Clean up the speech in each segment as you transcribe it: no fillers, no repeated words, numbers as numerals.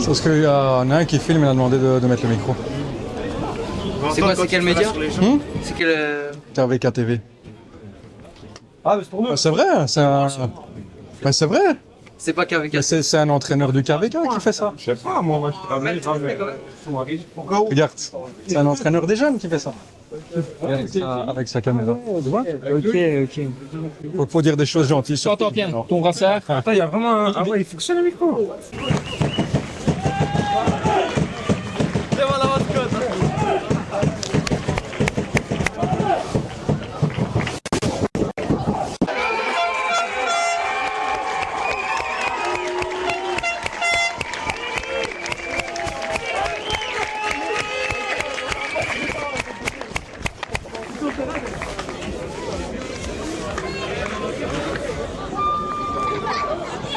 Parce qu'il y en a un qui filme et il a demandé de mettre le micro. C'est quoi, c'est quel média? C'est quel... RVK TV. Ah, mais c'est pour nous. C'est vrai, c'est un... c'est vrai. C'est pas KVK. C'est un entraîneur du KVK qui fait ça. Je sais pas, moi je travaille. Regarde, c'est un entraîneur des jeunes qui fait ça. Avec sa caméra. Ok. Faut dire des choses gentilles. Tu entends bien ton brassard? Attends, il y a vraiment un... Ah ouais, il fonctionne le micro.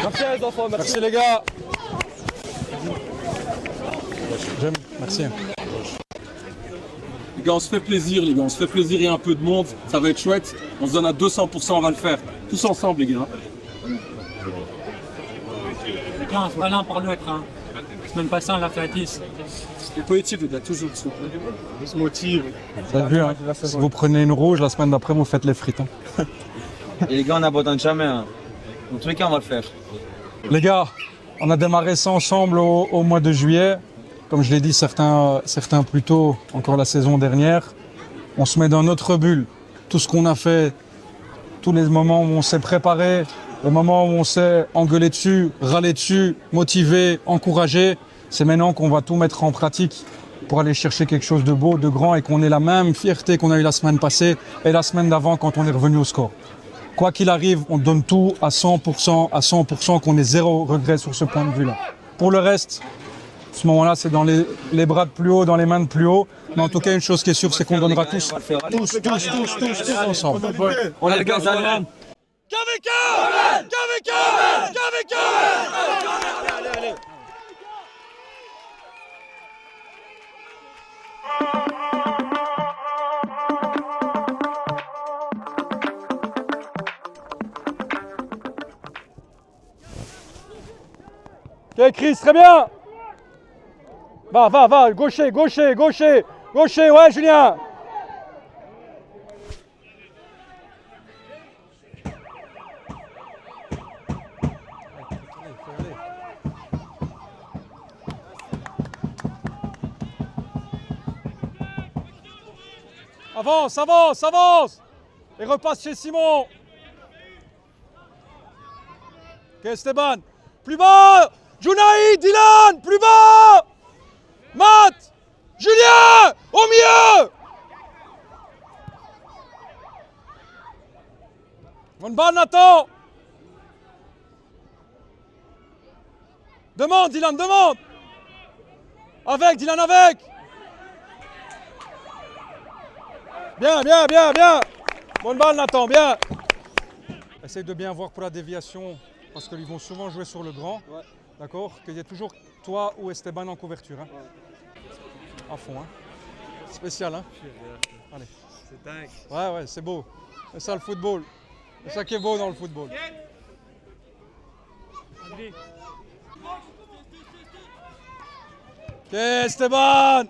Merci les enfants, merci. Merci les gars. J'aime, merci. Les gars, on se fait plaisir, les gars. On se fait plaisir, il y a un peu de monde. Ça va être chouette. On se donne à 200%, on va le faire. Tous ensemble, les gars. Non, c'est pas l'un pour l'autre. Hein. Semaine passée, on l'a fait à 10. Les positifs, les gars, toujours. On se motive. Vous avez vu, hein, si vous prenez une rouge, la semaine d'après, vous faites les frites. Hein. Et les gars, on n'abandonne jamais. Hein. Dans tous les cas, on va le faire. Les gars, on a démarré ça ensemble au mois de juillet. Comme je l'ai dit, certains plus tôt, encore la saison dernière. On se met dans notre bulle. Tout ce qu'on a fait, tous les moments où on s'est préparé, les moments où on s'est engueulé dessus, râlé dessus, motivé, encouragé, c'est maintenant qu'on va tout mettre en pratique pour aller chercher quelque chose de beau, de grand et qu'on ait la même fierté qu'on a eu la semaine passée et la semaine d'avant quand on est revenu au score. Quoi qu'il arrive, on donne tout à 100%, qu'on ait zéro regret sur ce point de vue-là. Pour le reste, à ce moment-là, c'est dans les bras de plus haut, dans les mains de plus haut. Mais en tout cas, une chose qui est sûre, c'est qu'on donnera tous ensemble. On est le gars allemand. Ok, Chris, très bien. Va, gaucher, ouais, Julien. Avance. Et repasse chez Simon. Ok, Esteban. Plus bas. Junaï, Dylan, plus bas. Matt, Julien, au milieu. Bonne balle, Nathan. Demande, Dylan, demande. Avec, Dylan, avec. Bien. Bonne balle, Nathan, bien. Essaye de bien voir pour la déviation, parce qu'ils vont souvent jouer sur le grand. Ouais. D'accord? Qu'il y ait toujours toi ou Esteban en couverture. Hein. Ouais. À fond. Hein. Spécial. Hein. Allez. C'est dingue. Ouais, c'est beau. C'est ça le football. C'est ça qui est beau dans le football. Ok, Esteban.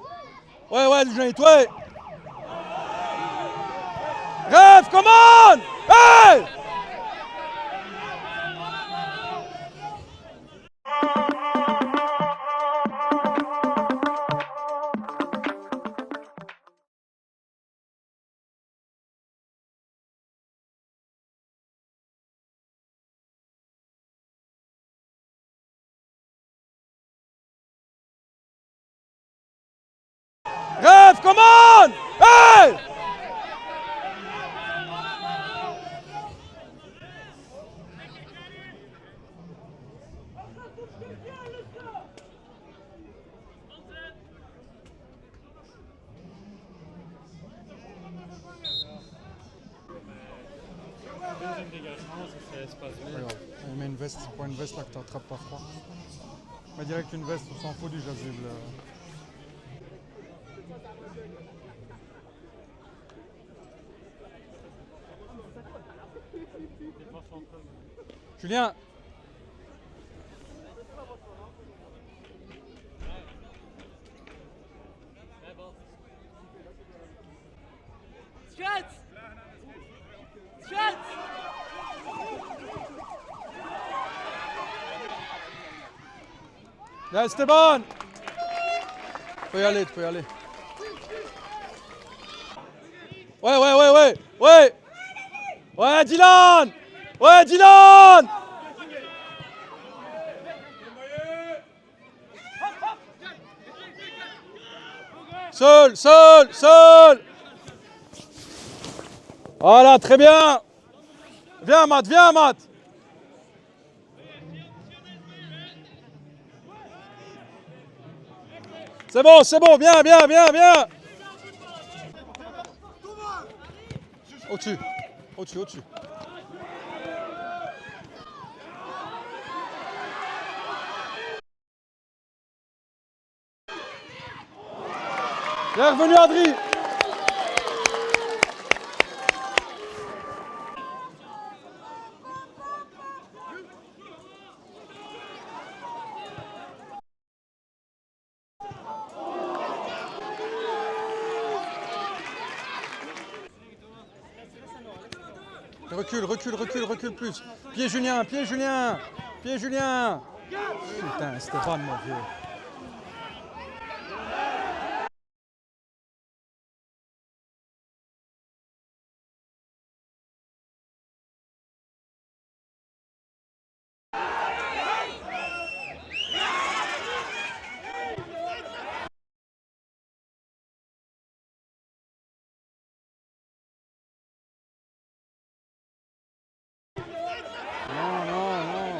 Ouais, Julien, toi. Rêve, come on! Hey! Rêve, come on! Hey! Deuxième dégagement, ça se passe bien. Regarde, il met une veste, c'est pas une veste là que t'attrapes pas froid. Mais direct une veste, on s'en fout du jasible. Julien. Bien, Esteban! Tu peux y aller, tu peux y aller. Ouais! Ouais, Dylan! Ouais, Dylan! Seul! Voilà, très bien! Viens, Matt! C'est bon, bien! Au-dessus. Bien revenu, Adri! Recule plus. Pied Julien. Putain, Stéphane, mon vieux. Non.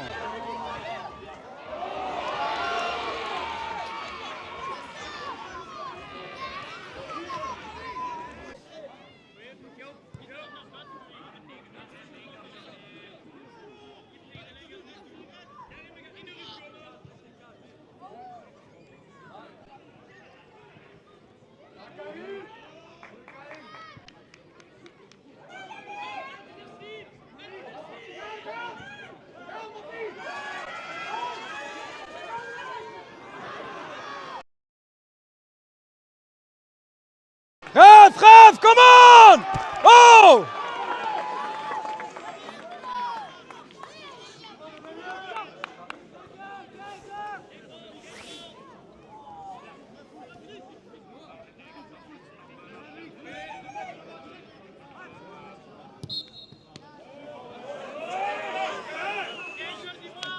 Rêve, come on! Oh!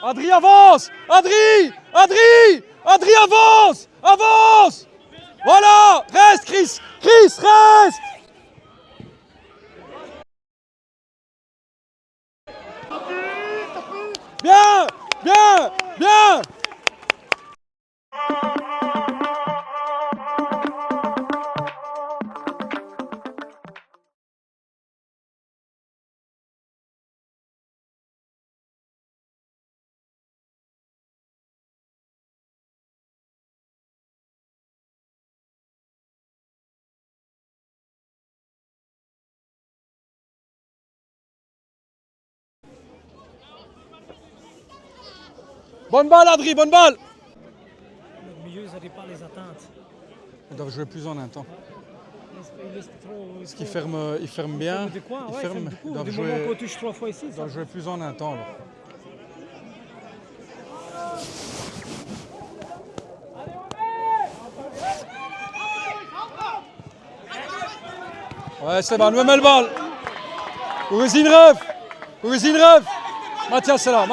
Adri avance! Adri, avance! Voilà! Reste, Chris, reste! Bien! Bonne balle, Adri, bonne balle! Le milieu, ils n'arrivent pas à les atteindre. Ils doivent jouer plus en un temps. Ils laissent trop. Parce qu'ils ferment bien. Du coin, Ils ouais, ferment, du coup. ils doivent Du moment jouer, qu'on touche 3 fois ici, ils ça. doivent jouer plus en un temps. Alors. Ouais, c'est bon, même le balle. Courezine ref. Mathias est là.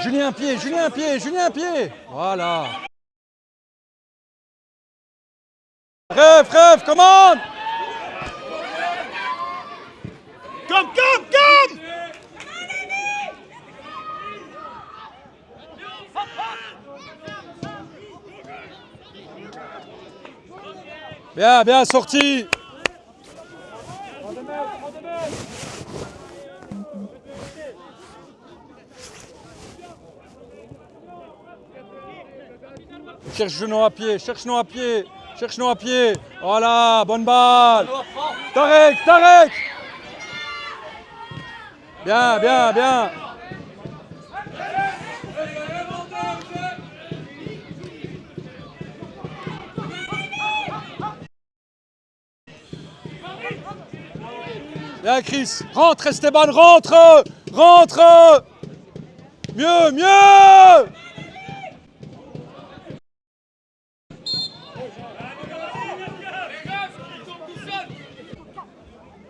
Julien pied. Voilà. Rêve, commande. Come. Bien sorti. Cherche genou à pied. Voilà, bonne balle. Tarek. Bien. Bien Chris, rentre Esteban, rentre. Rentre. Mieux, mieux.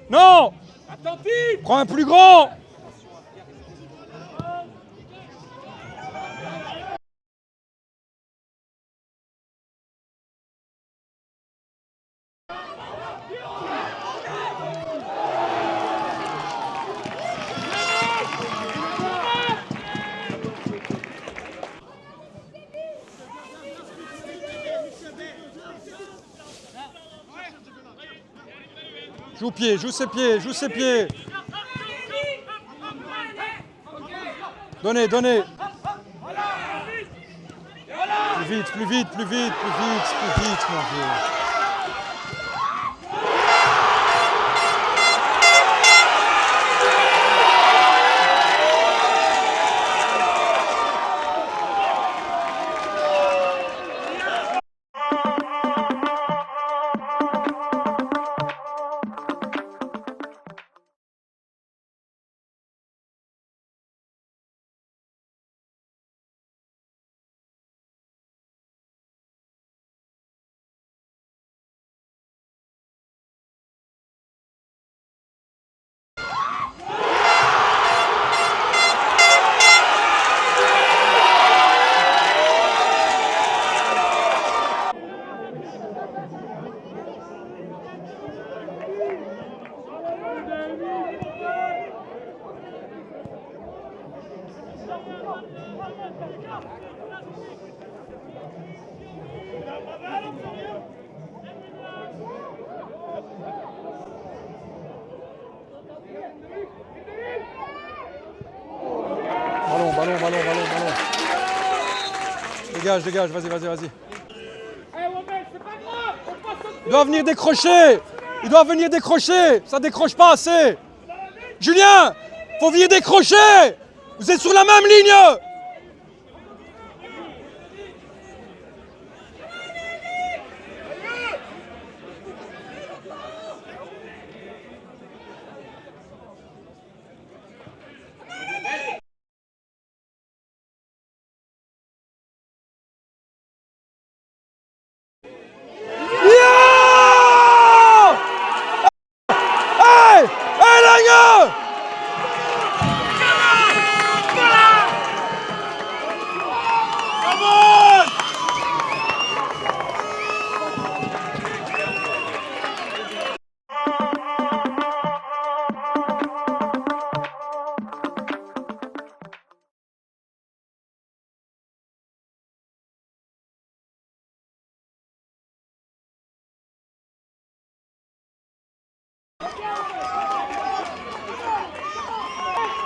Non. Prends un plus grand. Joue pied, joue ses pieds, joue ses pieds. Donnez, donnez. Plus vite, plus vite, plus vite, plus vite, plus vite, mon vieux. Ballon, ballon, ballon, ballon, ballon. Dégage, dégage, vas-y, vas-y, vas-y. Il doit venir décrocher. Il doit venir décrocher. Ça décroche pas assez. Julien, faut venir décrocher. Vous êtes sur la même ligne.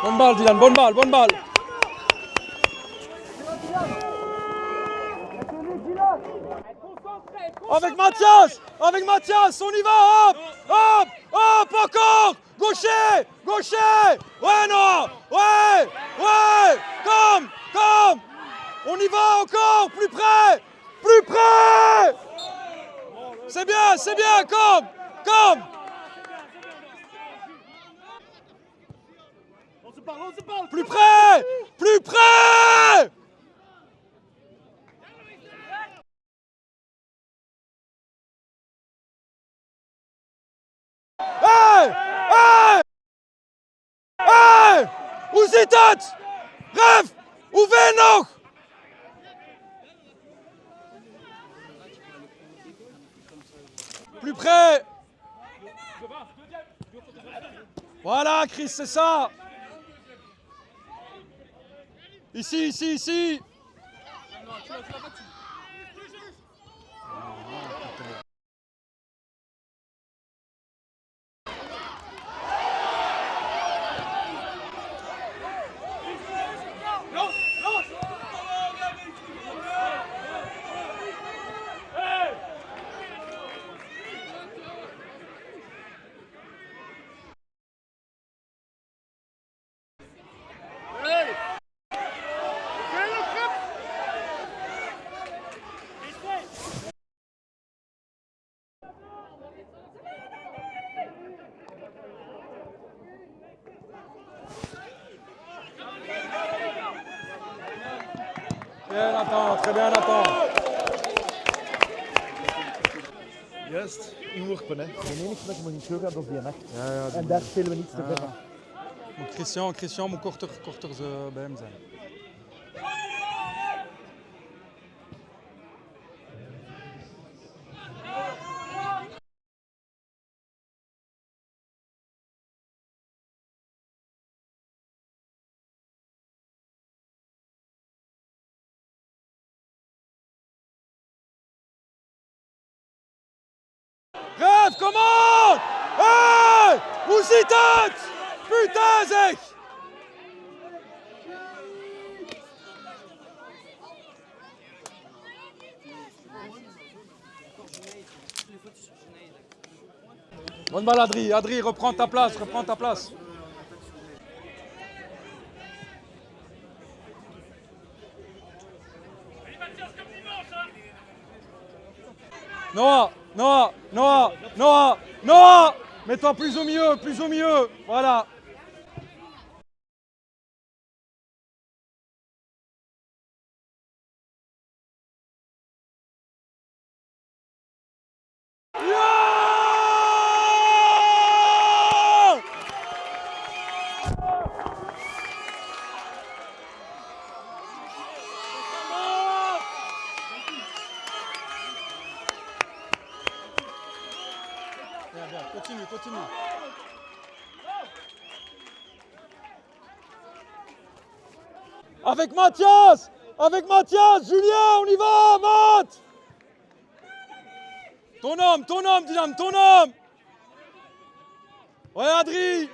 Bonne balle, Dylan, bonne balle, bonne balle. Avec Mathias, on y va, hop, hop, hop, encore, gaucher, gaucher, ouais, non, ouais, ouais, comme, on y va encore, plus près, c'est bien, comme. Plus près! Hey! Hoe zit het? Ref, hoe ver nog? Plus près! Voilà, Chris, c'est ça! Ici! Nathan, très bien Nathan. Juist, inworpen hè. De enige wat je moet zo gaat op die nacht. Ja, En daar spelen we niets te ver van. moet Christian moet korter bij hem zijn. Rêve, comment? Hey! Hoe zit het? Putain zeg! Bonne balle Adri, Adri, reprends ta place, Noah, Noah, Noah, Noah, Noah! Mets-toi plus au milieu, voilà. Yeah! Bien, continue. Avec Mathias, Julien, on y va, Matt! Ton homme, Dylan, ton homme! Ouais, Adri!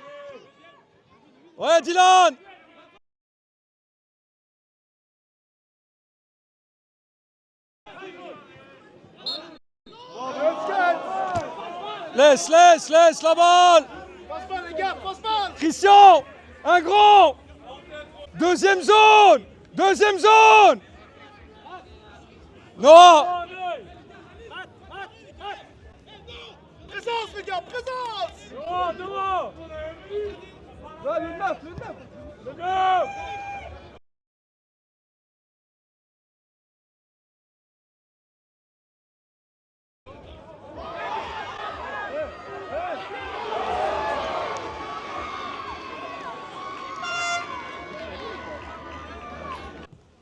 Ouais, Dylan! Laisse la balle! Passe pas les gars, passe pas. Christian! Un grand! Deuxième zone! Noah! Présence les gars, présence.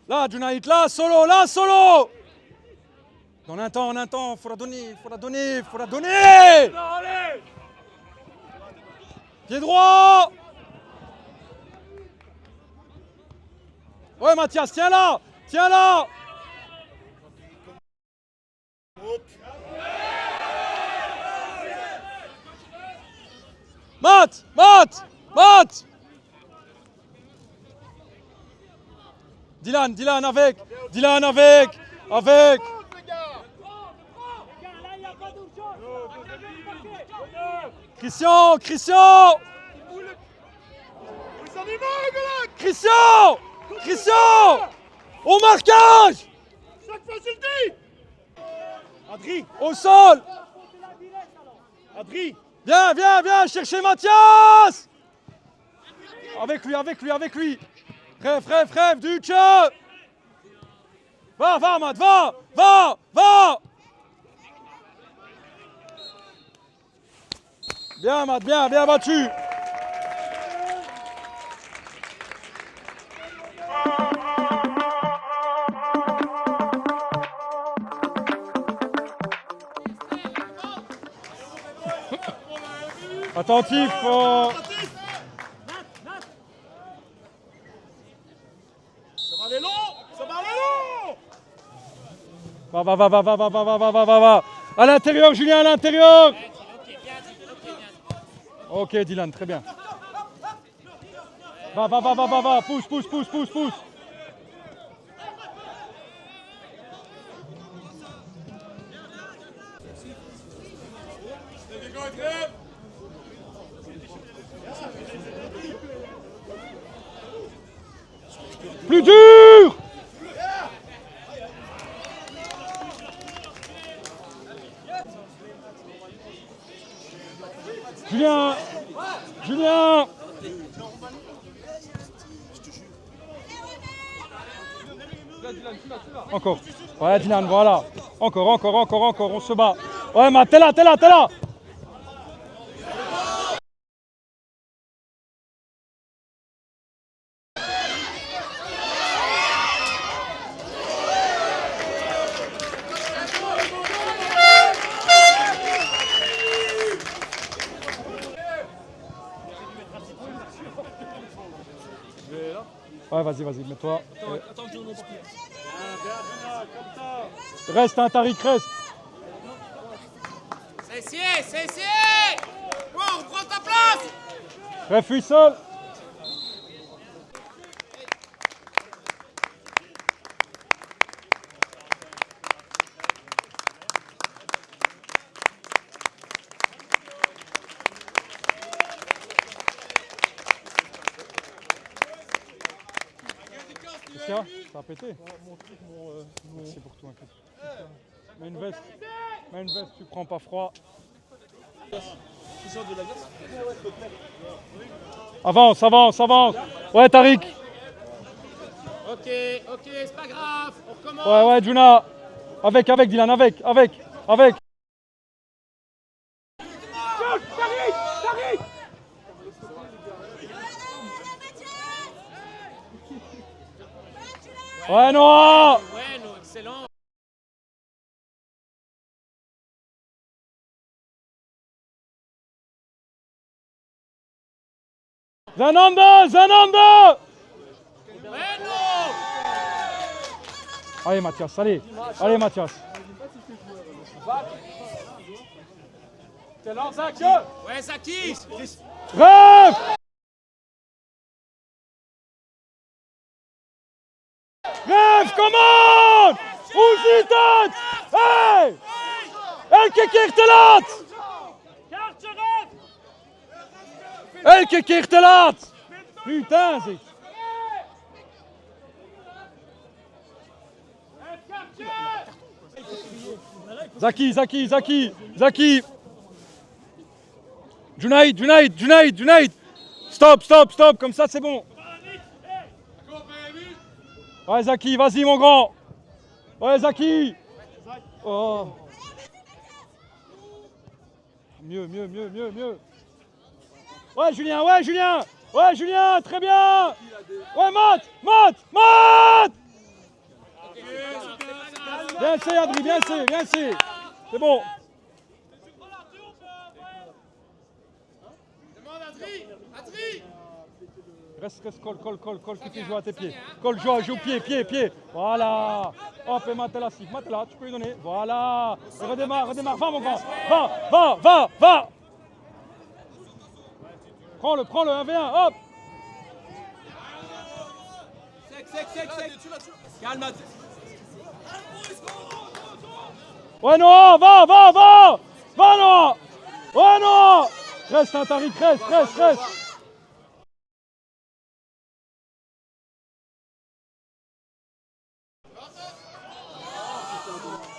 Là, Junaïd, là, solo! En un temps, faut la donner! Pied droit! Ouais, Mathias, tiens là! Matt! Dylan avec! Christian! Au marquage! Chaque facilité. Adri! Au sol! Adri. Viens, chercher Mathias! Avec lui! Rêve, Duce! Va, Matt, va! Bien, Matt, bien battu! Attentif! Ça va aller long. Va. À l'intérieur, Julien, à l'intérieur. Ok, Dylan, très bien. Va. Pousse. Plus dur! Julien! Encore. Ouais, Dylan, voilà. Encore, on se bat. Ouais, Matt, t'es là. Ouais, vas-y, mets-toi. Reste, hein, Tariq, reste. C'est Bon, prends ta place. Réfugie seul. Ça a pété. Merci pour tout. Mets une veste, tu prends pas froid. Avance. Ouais, Tariq. Ok, c'est pas grave. On recommence. Ouais, Juna. Avec, Dylan, avec. Ouais, Noah. Ouais, non, excellent. Zananda. Ouais, non. Allez, Mathias, allez, Mathias. Ouais, Zaki. Rêve. Come on! Hoe zit het? Hey! Elke keer te laat! Elke keer te laat! Putain, zeg! Zaki! Junaid! Stop! Comme ça, c'est bon! Ouais, Zaki, vas-y, mon grand! Ouais, Zaki! Oh. Mieux! Ouais, Julien! Très bien! Ouais, Matt! Bien essayé, Adri, bien essayé! C'est bon! Demande Adri. Reste, colle, qui fait jouer à tes pieds. Colle, joue pied. Voilà. Hop, et Matt est là, tu peux lui donner. Voilà. Et redémarre, va mon grand. Va. Prends-le, 1v1, hop. Calme. Ouais, Noah, va, Noah. Ouais, Noah. Reste, hein, Tariq, reste.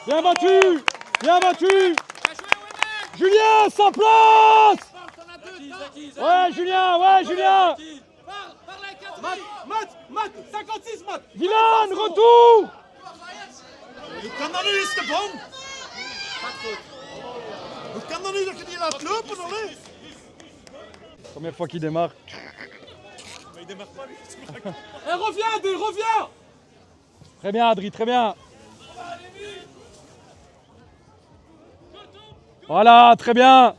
Bien battu. Julien, sans place. Ouais, Julien. Matt, 56, Matt. Dylan, retour. Hoe kan dat nu eens de bom? Hoe kan dat nu dat je die laat lopen, allee? Première fois qu'il démarre. Mais il démarre pas, lui. Reviens. Très bien, Adri, très bien. Voilà, très bien.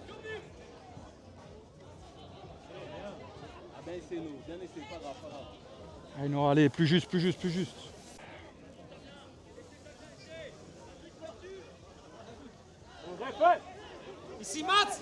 Allez, non, allez, plus juste. Ici, Matt.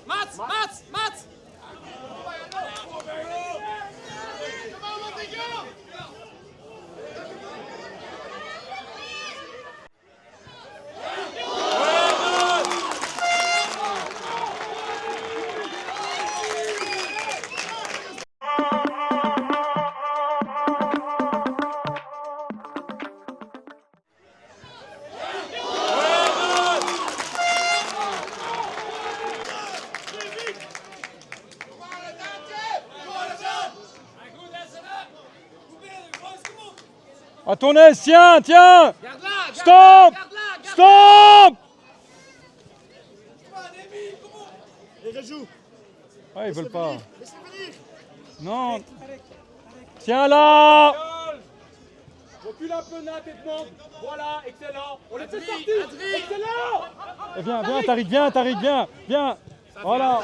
ton aise, tiens, tiens. Garde-la. Stop. Garde-la. Stop. Et rejoue. Ah, ils veulent pas. Laisse-le venir. Non. Tiens là. Recule un peu, Nat, et demande. Voilà, excellent. On les fait sortir. Excellent. Et viens, viens, Tariq, viens, Tariq, viens, viens. Voilà.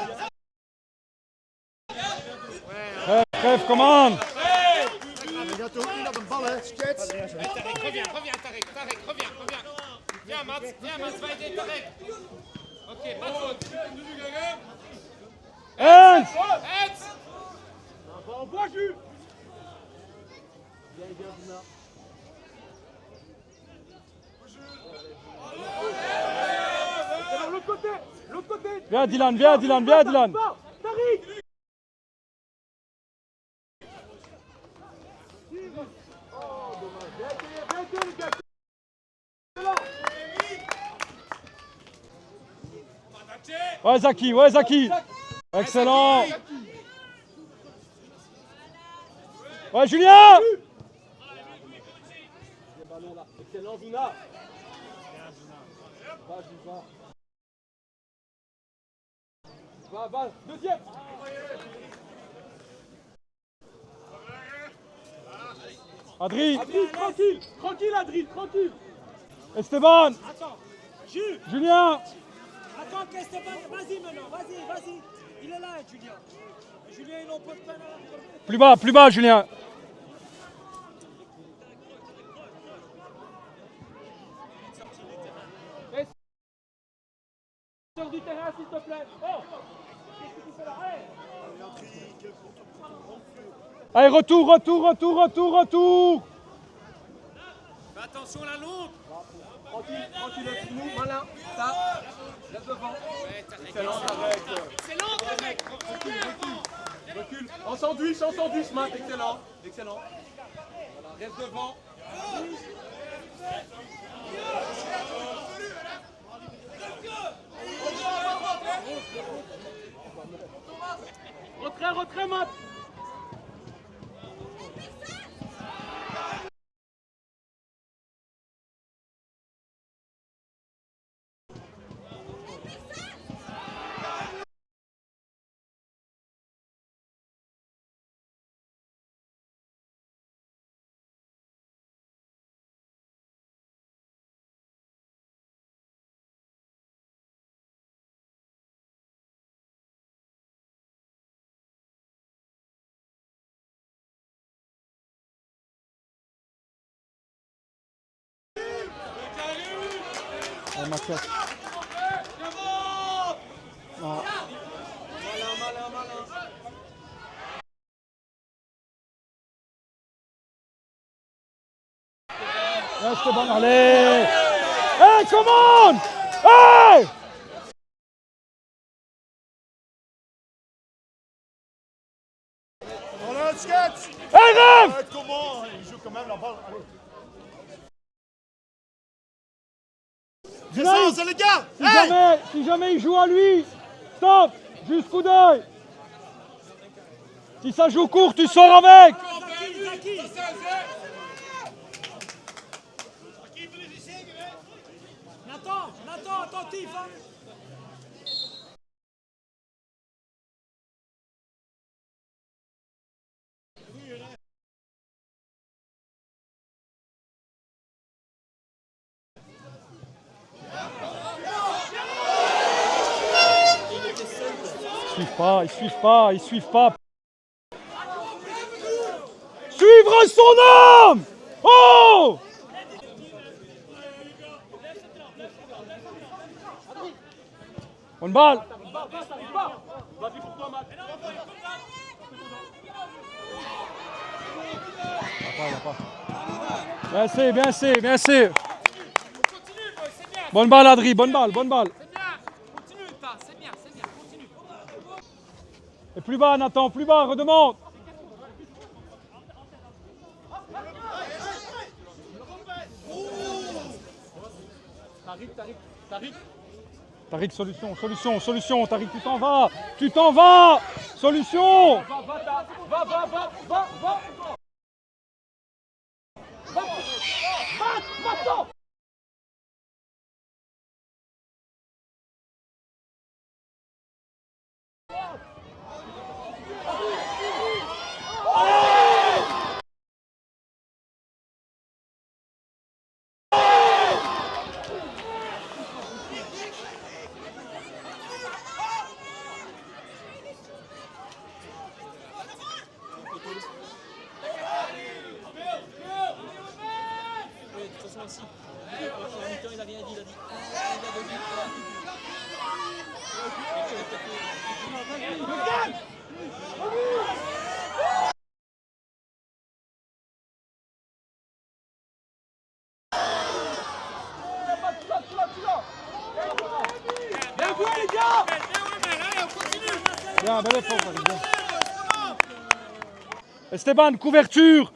Trêve, commande. Je gaat ook niet op een bal, hè. Skets. Tarek, reviens, Tarek. Tarek, reviens. Viens, Mats, va aider Tarek. Ok, pas de faute. Hands. Heads. On voit Jules. L'autre côté. Viens, Dylan, viens, Dylan, viens, Dylan. Tariq. Ouais, Zaki, ouais, Zaki. Excellent. Ouais, Julien. Excellent, Zuna. Va, deuxième. Adri. Tranquille, Adri, tranquille. Esteban. Julien. Attends qu'Esteban, vas-y maintenant, vas-y. Il est là, Julien. Julien, il en peut pas. Plus bas, Julien. Sors du terrain, s'il te plaît. Oh, qu'est-ce que tu fais là? Allez, retour. Fais attention à la longue. Tranquille, avec nous, malin. Ça, reste devant. Ouais, Tarek. Excellent, Tarek. Excellent, Tarek. Recule. En sandwich, Matt. Excellent. Voilà, reste devant. Retrait, Matt. Allez, Mathias. Non. Là, Esteban, allez. Hey, come on. Hey. Voilà, Skets. Hey, Rêve. Comment? Il joue quand même la balle. Allez. Dylan, C'est les gars. si jamais il joue à lui, stop. Juste coup d'œil. Si ça joue court, tu sors avec. Nathan, attentif, hein. Ils suivent pas. Suivre son homme. Oh. Bonne balle. Vas-y pour toi, Matt. Bien sûr. Bonne balle, Adri, bonne balle. C'est bien. Continue, c'est bien. Continue. Et plus bas, Nathan, plus bas, redemande. Tariq. Tariq, solution. Tariq, tu t'en vas. Solution. Va. Bien, bel effort, bien. Esteban, couverture.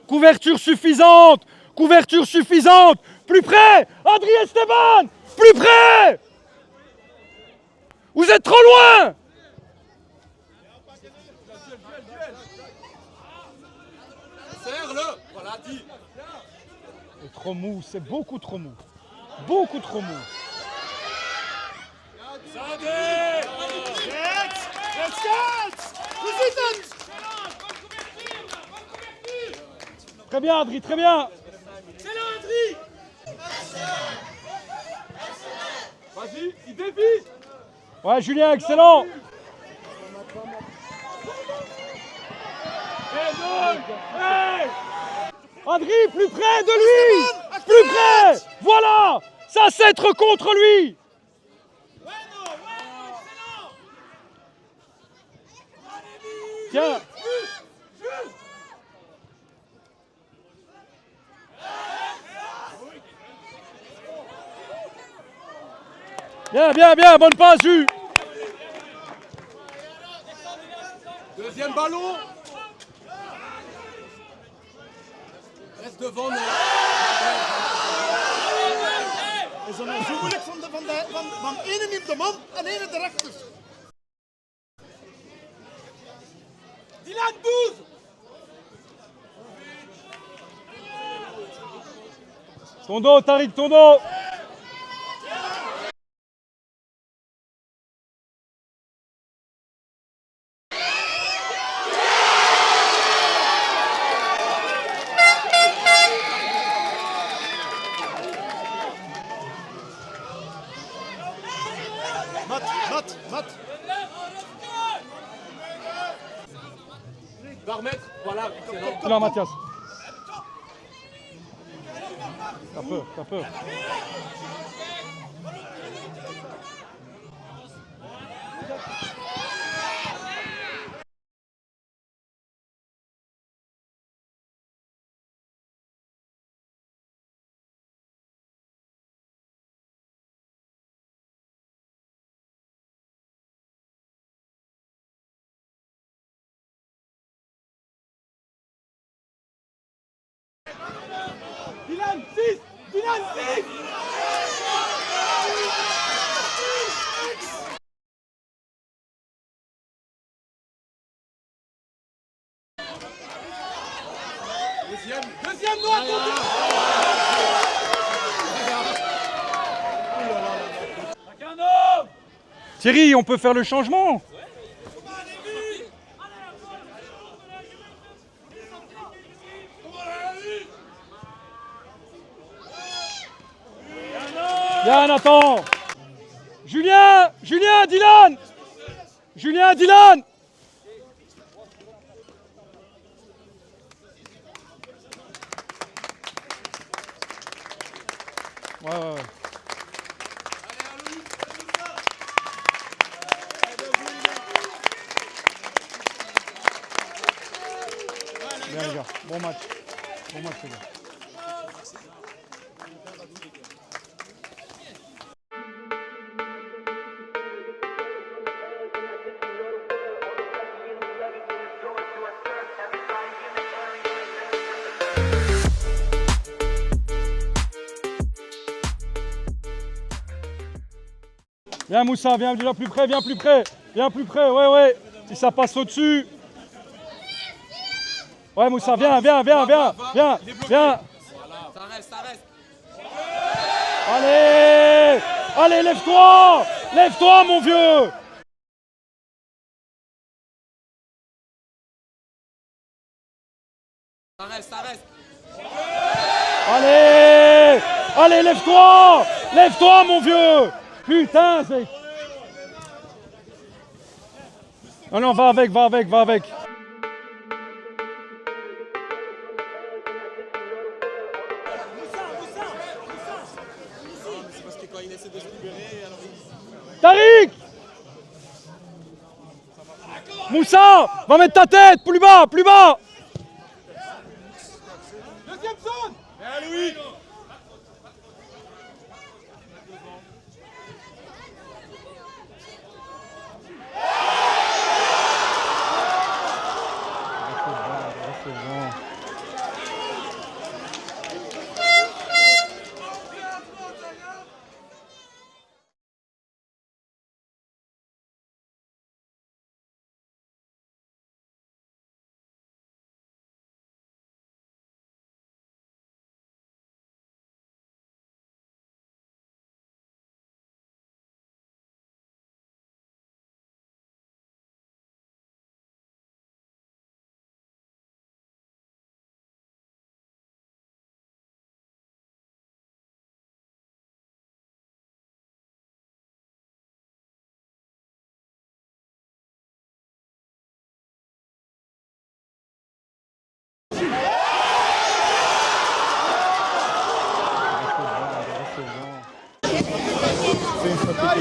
Couverture suffisante. Couverture suffisante. Plus près. Adri Esteban. Plus près. Vous êtes trop loin. Serre-le. Voilà, dit. C'est trop mou, c'est beaucoup trop mou. Beaucoup trop mou. Très bien, Adri, très bien. Vas-y, il dévie. Ouais, Julien, excellent. Hey Adri, plus près de lui. Plus près. Voilà. Ça, c'est être contre lui. Tiens. Bien, bien, bien, bonne passe, Jus. Deuxième ballon. Reste devant nous. Is dan zo moeilijk van ene neemt de man en ene de rechter. Dylan, 12. Ton dos, Tariq, ton dos. Mat. Va remettre. Voilà, excellent. Là, Mathias. T'as peur, t'as peur. Dylan, 6. Dylan, 6. Deuxième droite. Thierry, on peut faire le changement. Bien, Nathan. Julien, Dylan. Julien, Dylan. Ouais. Bien les gars, bon match les gars. Viens Moussa, viens là plus près, ouais. Si ça passe au-dessus. Ouais Moussa, viens. Ça reste. Allez, lève-toi mon vieux. Ça reste. Allez, lève-toi mon vieux. Putain, c'est... Non, va avec. Tariq! Moussa, va mettre ta tête, plus bas! Deuxième zone. Louis.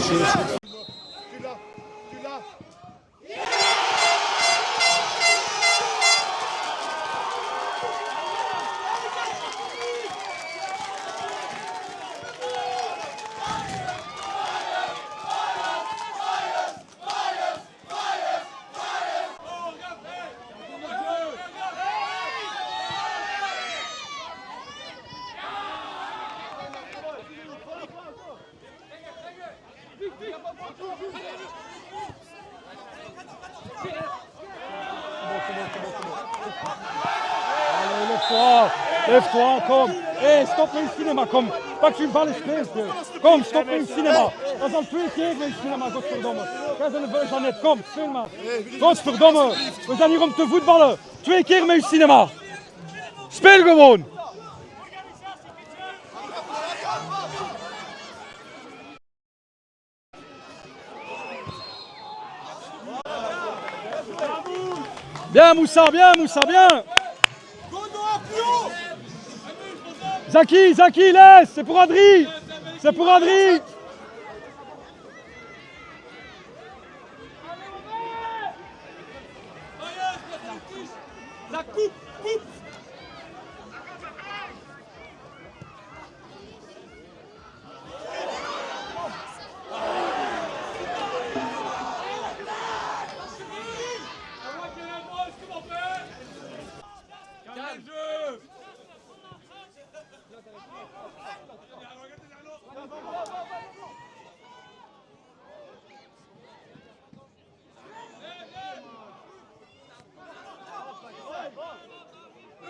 Tu l'as. Tu l'as. Allez, lève-toi. Lève-toi, komm. Hé, stop met het cinema, kom. Pak je bal en speeltje. Kom, stop met het cinema. Dat is al 2 keer met het cinema, godverdomme. Jij bent een beus aan net, kom, speel maar. Godverdomme, we zijn hier om te voetballen. 2 keer met het cinema. Speel gewoon. Bien Moussa, bien. Zaki, laisse, c'est pour Adri.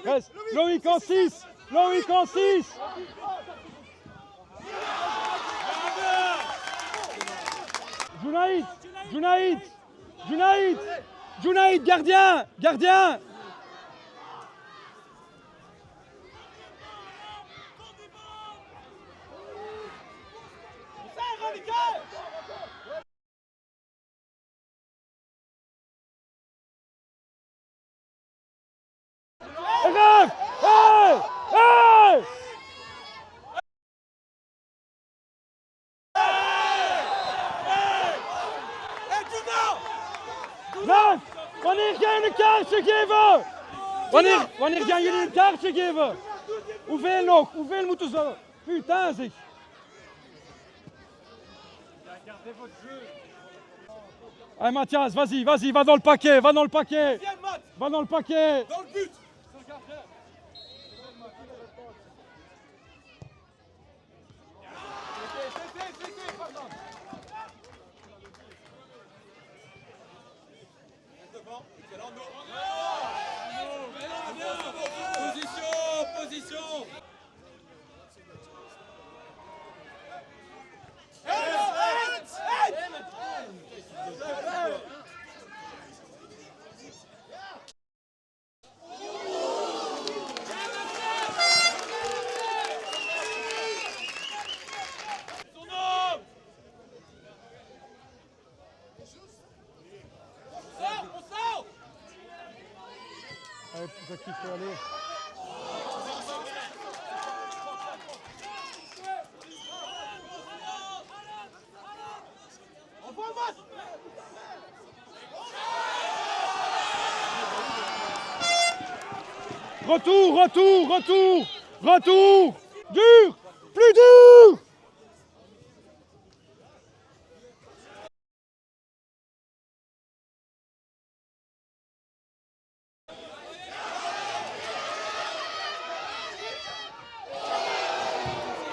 Reste. Loïc en 6. Junaïd, gardien. Rêve. Hey. Rêve. Wanneer ga je een kaartje geven? Wanneer gaan jullie een kaartje geven? Hoeveel nog? Hoeveel moeten ze? Putain zeg. Allez Mathias, vas-y, va dans le paquet. Va dans le paquet. Dans le but. Position. Allez, Zaki, faut aller. Retour. Dur, plus dur.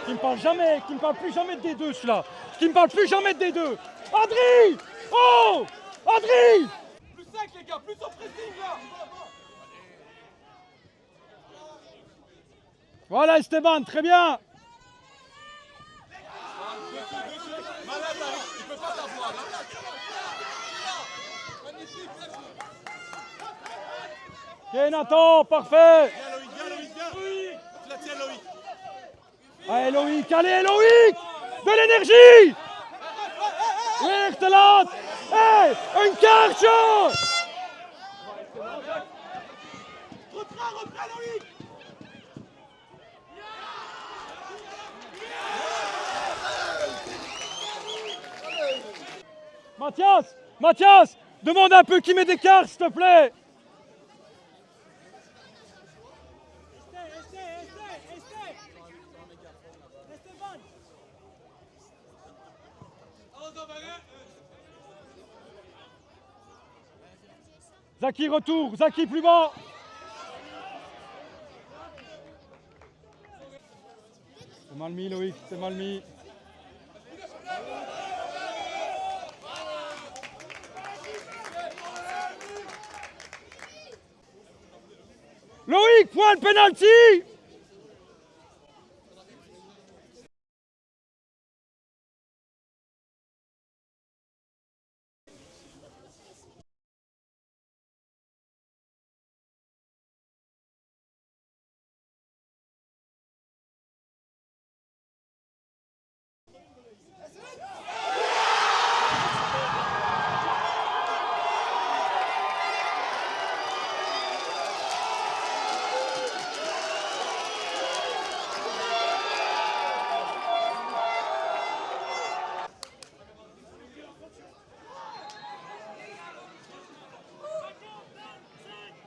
Qui me parle plus jamais des deux, celui-là. Qui me parle plus jamais des deux. Adri. Oh, Adri. Plus sec les gars, plus au pressing là. Voilà Esteban, très bien. Malade, il peut pas t'avoir. Ok Nathan, parfait. Viens. Tu la tiens Loïc. Allez Loïc, de l'énergie. Weer te laat. Hey, een kaartje. Retrait Loïc. Mathias, Mathias, demande un peu qui met des cartes, s'il te plaît. Zaki, retour. Zaki, plus bas. C'est mal mis, Loïc, c'est mal mis. Loïc, point de penalty.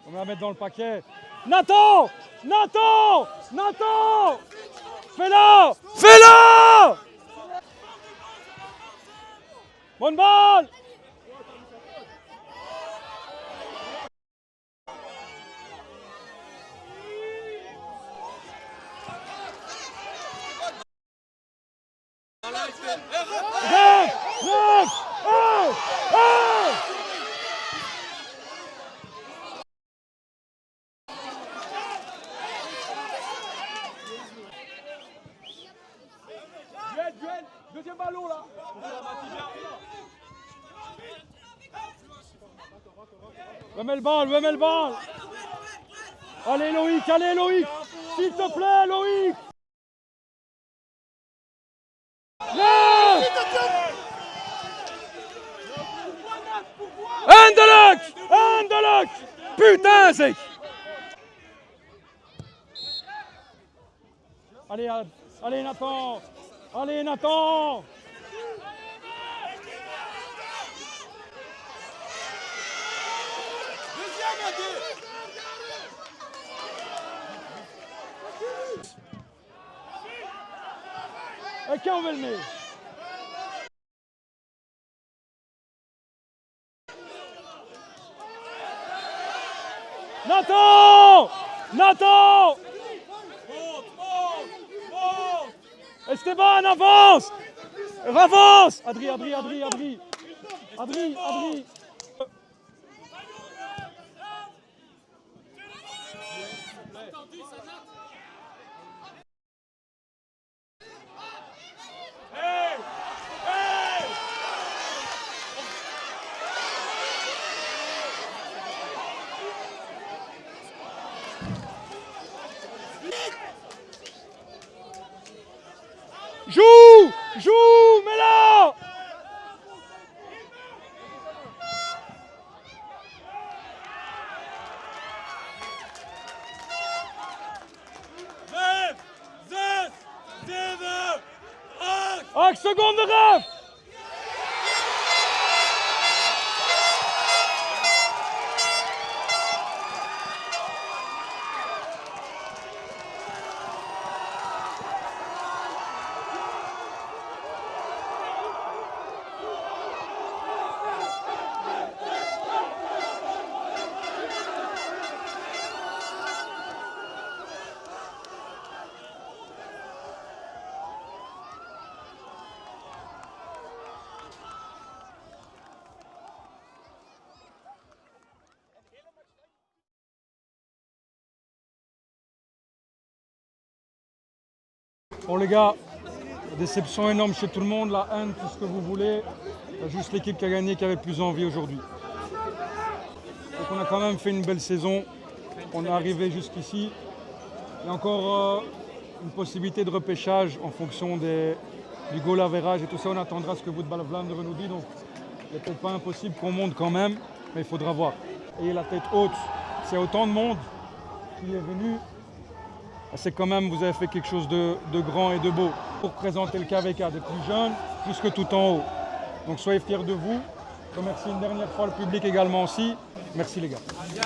On va la mettre dans le paquet. Nathan! Nathan! Nathan! Fais-la! Fais-la! Bonne balle! Neuf! Neuf! Un! Un! Duel, deuxième ballon là. Remets le ball. Allez Loïc, s'il te plaît Loïc. Eindelijk! Putain zeg! Allez Nathan! Allez Nathan! Et qui on veut le mettre? Nathan! Nathan! Esteban, avance! Avance! Adri! Joue, mets-la! Acht seconden ref! Bon les gars, déception énorme chez tout le monde, la haine, tout ce que vous voulez. Il y a juste l'équipe qui a gagné qui avait plus envie aujourd'hui. Donc on a quand même fait une belle saison. On est arrivé jusqu'ici. Il y a encore une possibilité de repêchage en fonction du goal average et tout ça. On attendra ce que Voetbal Vlaanderen nous dit. Donc il n'est peut-être pas impossible qu'on monte quand même, mais il faudra voir. Ayez la tête haute. C'est autant de monde qui est venu. C'est quand même, vous avez fait quelque chose de grand et de beau pour présenter le KVK des plus jeunes jusque tout en haut. Donc soyez fiers de vous Je remercie une dernière fois le public également aussi. Merci les gars. Les gars,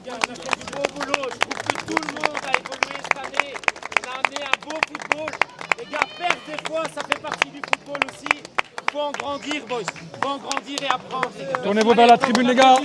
on a fait du beau boulot. Je trouve que tout le monde a évolué cette année. On a amené un beau football. Les gars, perdre des fois, ça fait partie du football aussi. Il faut en grandir, boys. Il faut en grandir et apprendre. Tournez-vous vers la tribune, les gars.